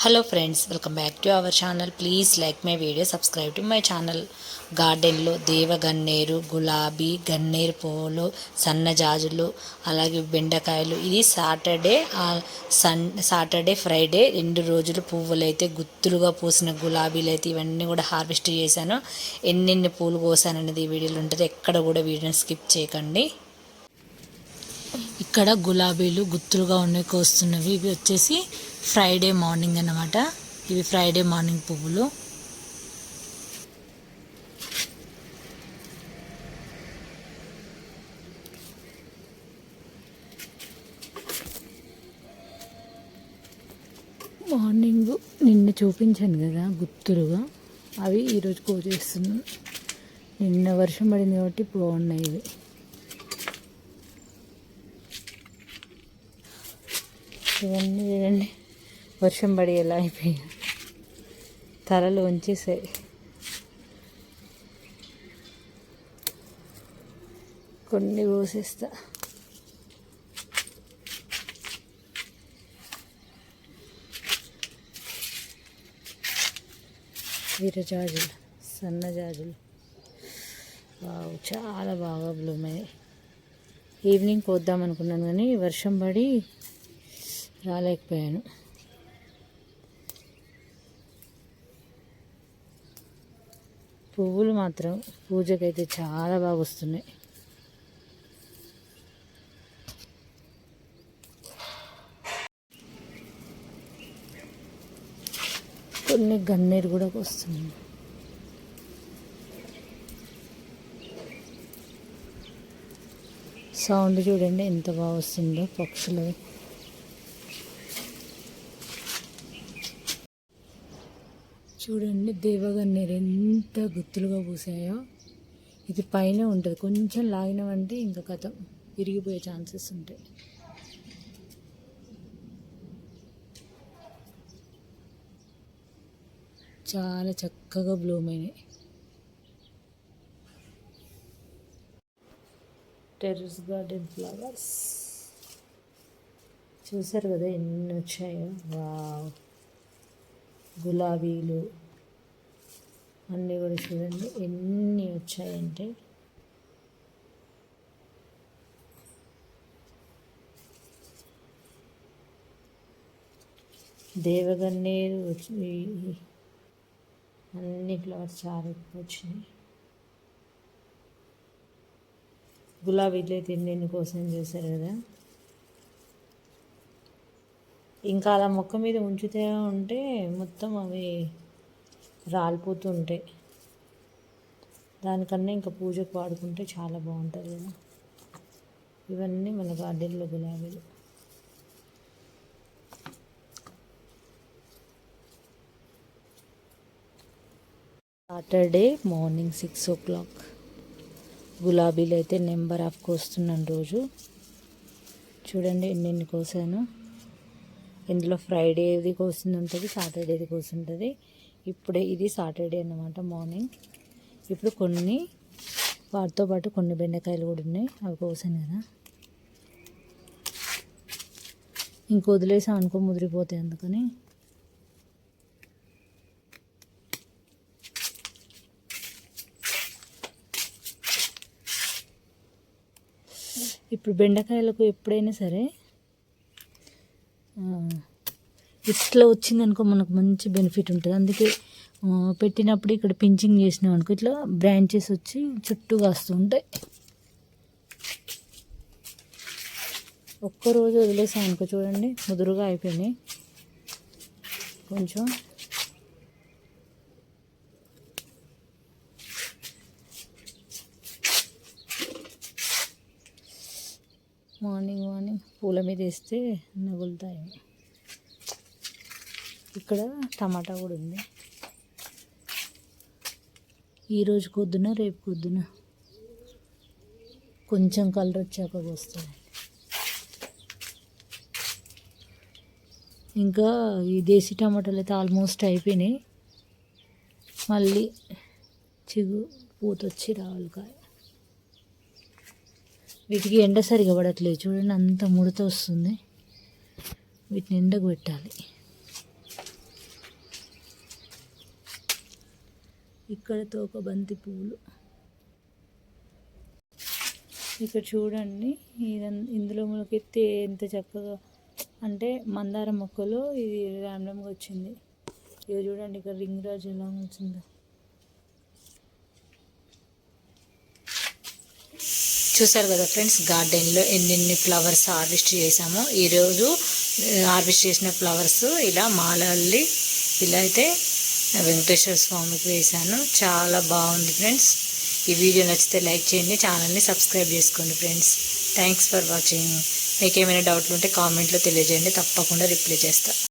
Hello friends, welcome back to our channel. Please like my video, subscribe to my channel. గార్డెన్లో దేవగన్నేరు, గులాబీ, గన్నేరు పువ్వులు, సన్నజాజులు, అలాగే బెండకాయలు. ఇది సాటర్డే ఫ్రైడే 2 రోజులు పువ్వులు అయితే గుత్తులుగా పూసిన గులాబీలు అయితే ఇవన్నీ కూడా హార్వెస్ట్ చేశాను. ఎన్నెన్ని పూలు కోసాను అనేది ఈ వీడియోలో ఉంటుంది. ఎక్కడ కూడా వీడియోని స్కిప్ చేయకండి. ఇక్కడ గులాబీలు గుత్తులుగా ఉన్నాయి కోస్తున్నవి. ఇవి వచ్చేసి ఫ్రైడే మార్నింగ్ అన్నమాట. ఇవి ఫ్రైడే మార్నింగ్ పువ్వులు. మార్నింగ్ నిన్న చూపించాను కదా గుత్తులుగా, అవి ఈరోజు కోసేస్తున్నాను. నిన్న వర్షం పడింది కాబట్టి బాగున్నాయి ఇవి. ఇవన్నీ చూడండి, వర్షం పడి ఎలా అయిపోయాయి, తలలు వంచేసాయి. కొన్ని కోసేస్తా. వీరజాజులు, సన్నజాజులు చాలా బాగా బ్లూమ్ అయ్యాయి. ఈవినింగ్ కోద్దాం అనుకున్నాను కానీ వర్షం పడి రాలేకపోయాను. పువ్వులు మాత్రం పూజకైతే చాలా బాగా వస్తున్నాయి. కొన్ని గన్నేరు కూడా వస్తున్నాయి. సౌండ్ చూడండి ఎంత బాగా వస్తుందో పక్షులది. చూడండి దేవగన్నేరు ఎంత గుత్తులుగా పూసాయో. ఇది పైన ఉంటుంది, కొంచెం లాగినామంటే ఇంకా కథ విరిగిపోయే ఛాన్సెస్ ఉంటాయి. చాలా చక్కగా బ్లూమ్ అయినాయి. టెర్రస్ గార్డెన్ ఫ్లవర్స్ చూసారు కదా ఎన్ని వచ్చాయో. వావ్, గులాబీలు అన్నీ కూడా చూడండి ఎన్ని వచ్చాయంటే. దేవగన్నేరు అన్ని ఫ్లవర్స్ చాలా ఎక్కువ వచ్చినాయి. గులాబీలు అయితే ఎన్ని కోసం చేశారు కదా. ఇంకా అలా మొక్క మీద ఉంచుతూ ఉంటే మొత్తం అవి రాలిపోతూ ఉంటాయి. దానికన్నా ఇంకా పూజకు వాడుకుంటే చాలా బాగుంటుంది కదా. ఇవన్నీ మన గార్డెన్లో గులాబీలు. Saturday morning 6 o'clock. గులాబీలు అయితే నెంబర్ ఆఫ్ కోస్తున్నాను రోజు. చూడండి ఎన్ని కోసాను. ఇందులో ఫ్రైడేది కోసింది ఉంటుంది, సాటర్డేది కోసి ఉంటుంది. ఇప్పుడే ఇది సాటర్డే అన్నమాట మార్నింగ్. ఇప్పుడు కొన్ని వాటితో పాటు కొన్ని బెండకాయలు కూడా ఉన్నాయి, అవి కోసాను కదా. ఇంక వదిలేసాం అనుకో ముదిరిపోతాయి, అందుకని ఇప్పుడు బెండకాయలకు ఎప్పుడైనా సరే ఇట్లా వచ్చిందనుకో మనకు మంచి బెనిఫిట్ ఉంటుంది. అందుకే పెట్టినప్పుడు ఇక్కడ పించింగ్ చేసినాం అనుకో ఇట్లా బ్రాంచెస్ వచ్చి చుట్టూ కాస్తూ ఉంటాయి. ఒక్కరోజు వదిలేసాం అనుకో చూడండి ముదురుగా అయిపోయినాయి. కొంచెం మార్నింగ్ పూల మీద వేస్తే నగులుతాయి. ఇక్కడ టమాటా కూడా ఉంది. ఈరోజు కొద్దున రేపు కొద్దున కొంచెం కలర్ వచ్చాక వస్తుంది. ఇంకా ఈ దేశీ టమాటాలు అయితే ఆల్మోస్ట్ అయిపోయినాయి. మళ్ళీ పూతొచ్చి రావాలి కాయ. వీటికి ఎండ సరిగా పడట్లేదు చూడండి, అంత ముడత వస్తుంది. వీటిని ఎండకు పెట్టాలి. ఇక్కడ తోక బంతి పువ్వులు. ఇక్కడ చూడండి, ఇందులో మొలకెత్తి ఎంత చక్కగా అంటే మందార మొక్కలు ఇది ర్యాండమ్గా వచ్చింది. ఇక చూడండి ఇక్కడ రింగ్ రాజు ఎలా వచ్చిందో. చూసారు కదా ఫ్రెండ్స్, గార్డెన్లో ఎన్నెన్ని ఫ్లవర్స్ హార్వెస్ట్ చేసామో. ఈరోజు హార్వెస్ట్ చేసిన ఫ్లవర్స్ ఇలా మాలల్లి ఇలా అయితే వెంకటేశ్వర స్వామికి వేశాను. చాలా బాగుంది ఫ్రెండ్స్. ఈ వీడియో నచ్చితే లైక్ చేయండి, ఛానల్ని సబ్స్క్రైబ్ చేసుకోండి ఫ్రెండ్స్. Thanks for watching. మీకు ఏమైనా డౌట్లు ఉంటే కామెంట్లో తెలియజేయండి, తప్పకుండా రిప్లై చేస్తాను.